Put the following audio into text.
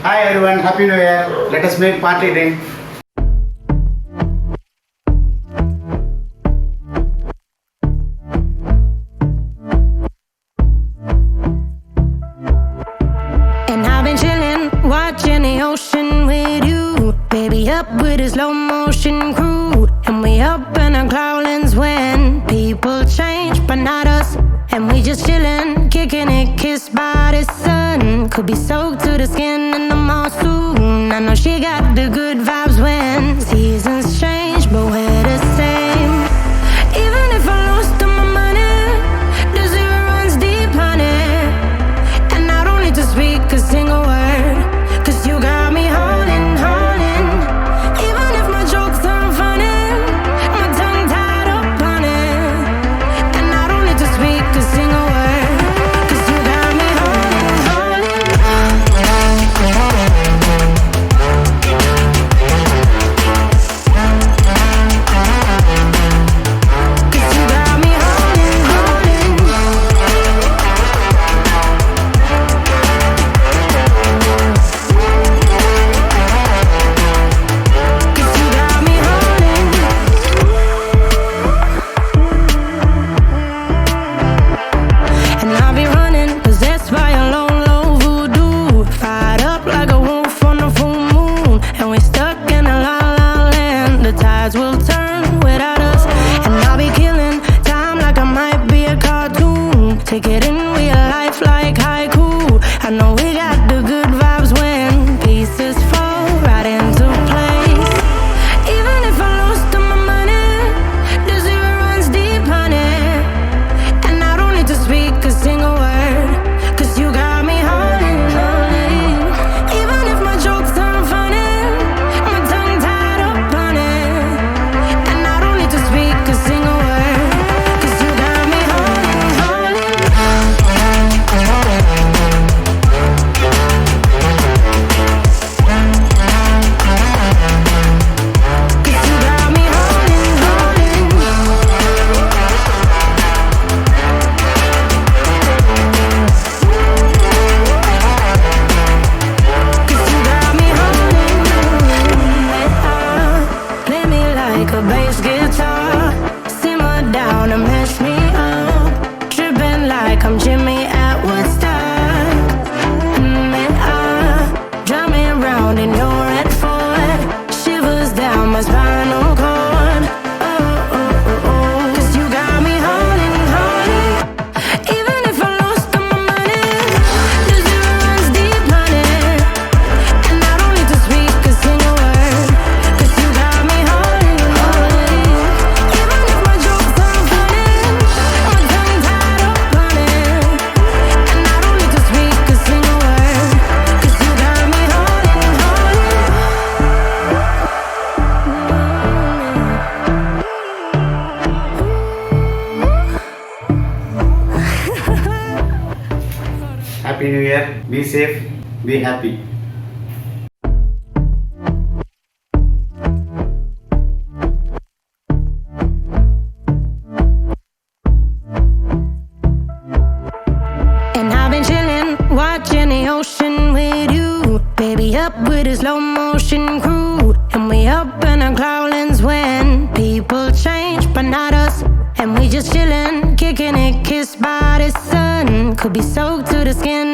Hi everyone, Happy New Year. Let us make party drink. And I've been chillin', watching the ocean with you. Baby up with a slow motion crew. And we up in our clouds when people change, but not us. And we just chillin', kicking it, kissed by the sun. Could be soaked to the skin in the mall soon. I know she got the good vibes when seasons change, but we're the same. Even if I lost all my money, the zero runs deep, honey. And I don't need to speak a single word, 'cause you got me holding, holding. Even if my jokes aren't funny, my tongue tied up on it. And I don't need to speak a single word, 'cause you got me holding, holding. 'Cause you got me holding, holding. 'Cause you got me holding. And I'll be running, possessed by a low, low voodoo. Fired up like a wolf on a full moon. And we're stuck in a la la land. The tides will turn without us. And I'll be killing time like I might be a cartoon. Take it in real life like haiku. I know we got the good vibes when pieces fall right into place. Even if I lost all my money, the zero runs deep, honey. And I don't need to speak a single word, 'cause you got me holding, holding. Even if my jokes aren't funny, my tongue tied up on it. And I don't need to speak a single word, 'cause you got me holding, holding. 'Cause you got me holding, holding. 'Cause you got me holding. Play me like a bass guitar, simmer down and mash me up. Tripping like I'm Jimmy at Woodstock. Drive me around in your red Ford, shivers down my spinal cord. Oh, oh, oh, oh. 'Cause you got me holding, holding. Even if I lost all my money, the zero runs deep, honey. And I don't need to speak a single word, 'cause you got me holding, holding. Even if my jokes aren't funny, my tongue tied up on it. And I don't need to speak a single word, 'cause you got me holding, holding. Happy New Year. Be safe, be happy. And I've been chillin', watching the ocean with you. Baby up with a slow motion crew. And we up in our clouds when people change, but not us. And we just chillin', kicking it, kissed by the sun. Could be soaked to the skin